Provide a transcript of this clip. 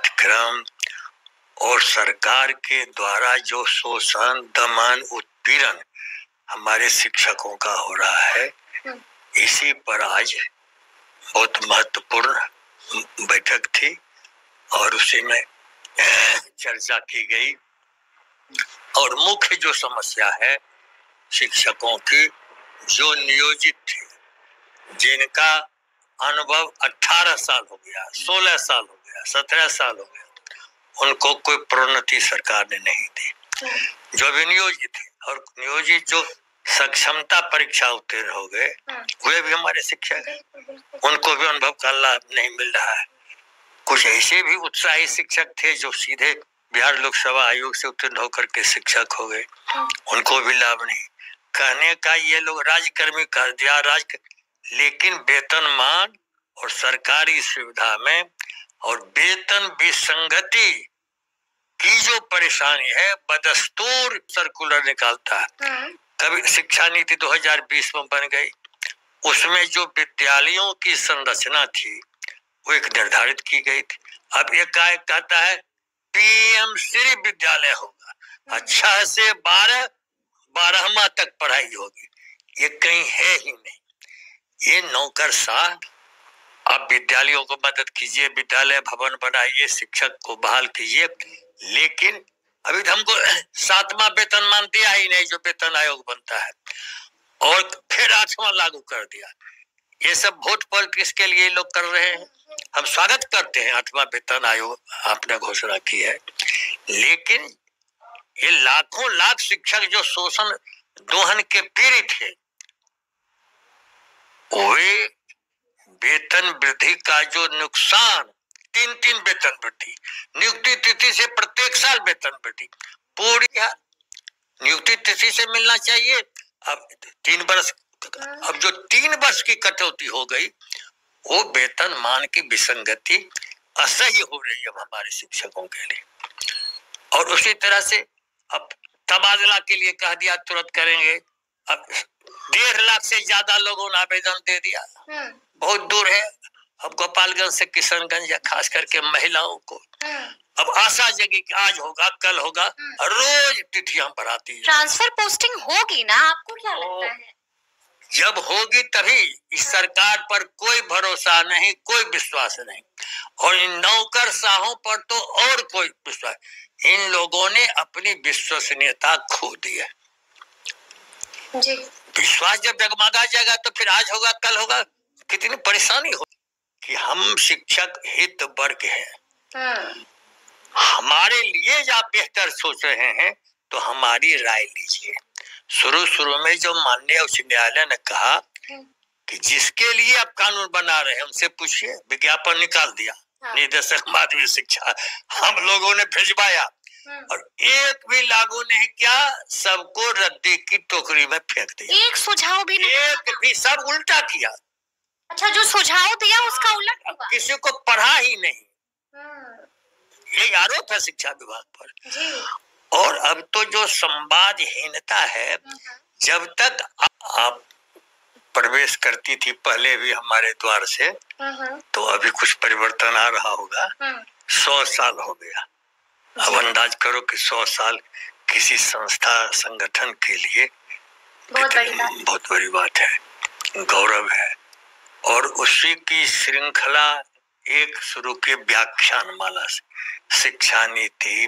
पाठ्यक्रम और सरकार के द्वारा जो शोषण, दमन, उत्पीड़न हमारे शिक्षकों का हो रहा है, इसी पर आज बहुत महत्वपूर्ण बैठक थी और उसी में चर्चा की गई। और मुख्य जो समस्या है शिक्षकों की, जो नियोजित थे, जिनका अनुभव 18 साल हो गया, 16 साल हो गया, 17 साल हो गया, उनको कोई प्रोन्नति सरकार ने नहीं दी। जो भी नियोजित थे और नियोजित जो सक्षमता परीक्षा उत्तीर्ण हो गए, वे भी हमारे शिक्षक हैं, उनको भी अनुभव का लाभ नहीं मिल रहा है। कुछ ऐसे भी उत्साही शिक्षक थे जो सीधे बिहार लोकसभा आयोग से उत्तीर्ण होकर के शिक्षक हो गए, उनको भी लाभ नहीं। कहने का ये लोग राजकर्मी कर दिया, लेकिन वेतनमान और सरकारी सुविधा में और वेतन विसंगति की जो परेशानी है, बदस्तूर सर्कुलर निकालता है। कभी शिक्षा नीति 2020 में बन गई, उसमें जो विद्यालयों की संरचना थी वो एक निर्धारित की गई थी। अब एकाएक कहता है पीएम श्री विद्यालय होगा, 6 से 12वां तक पढ़ाई होगी। ये कहीं है ही नहीं। ये नौकरशाह, आप विद्यालयों को मदद कीजिए, विद्यालय भवन बनाइए, शिक्षक को बहाल कीजिए, लेकिन अभी तो हमको 7वां वेतनमान दिया ही नहीं जो वेतन आयोग बनता है, और फिर 8वां लागू कर दिया। ये सब वोट पॉलिटिक्स के लिए लोग कर रहे हैं। हम स्वागत करते हैं 8वां वेतन आयोग आपने घोषणा की है, लेकिन ये लाखों लाख शिक्षक जो शोषण दोहन के पीड़ित थे, वे वेतन वृद्धि का जो नुकसान, 3 वेतन वृद्धि, नियुक्ति तिथि से प्रत्येक साल वेतन वृद्धि, पूरी नियुक्ति तिथि से मिलना चाहिए। अब 3 वर्ष, अब जो 3 वर्ष की कटौती हो गई, वो वेतन मान की विसंगति असह्य हो रही है हमारे शिक्षकों के लिए। और उसी तरह से अब तबादला के लिए कह दिया तुरंत करेंगे। अब 1.5 लाख से ज्यादा लोगों ने आवेदन दे दिया, बहुत दूर है। अब गोपालगंज से किशनगंज या खास करके महिलाओं को अब आशा जगी कि आज होगा, कल होगा, रोज तिथियां बढ़ाती है। ट्रांसफर पोस्टिंग होगी ना, आपको क्या लगता है? जब होगी तभी। इस सरकार पर कोई भरोसा नहीं, कोई विश्वास नहीं, और इन नौकरशाहों पर तो और कोई विश्वास। इन लोगों ने अपनी विश्वसनीयता खो दी है। विश्वास जब डगमगा जाएगा तो फिर आज होगा, कल होगा, कितनी परेशानी हो। कि हम शिक्षक हित वर्ग हैं, हमारे लिए जो आप बेहतर सोच रहे हैं तो हमारी राय लीजिए। शुरू में जो माननीय उच्च न्यायालय ने कहा कि जिसके लिए आप कानून बना रहे हैं उनसे पूछिए, विज्ञापन निकाल दिया। निदेशक माध्यमिक शिक्षा हम लोगों ने भिजवाया और एक भी लागू नहीं किया, सबको रद्दी की टोकरी में फेंक दिया। एक सुझाव भी नहीं, एक भी, सब उल्टा किया। अच्छा, जो सुझाव दिया उसका उल्टा हुआ। किसी को पढ़ा ही नहीं, ये आरोप है शिक्षा विभाग पर। और अब तो जो संवादहीनता है, जब तक आप प्रवेश करती थी पहले भी हमारे द्वार से, तो अभी कुछ परिवर्तन आ रहा होगा। 100 साल हो गया। अब अंदाज करो कि 100 साल किसी संस्था संगठन के लिए बहुत बड़ी बात है, गौरव है। और उसी की श्रृंखला एक शुरू के व्याख्यान माला से शिक्षा नीति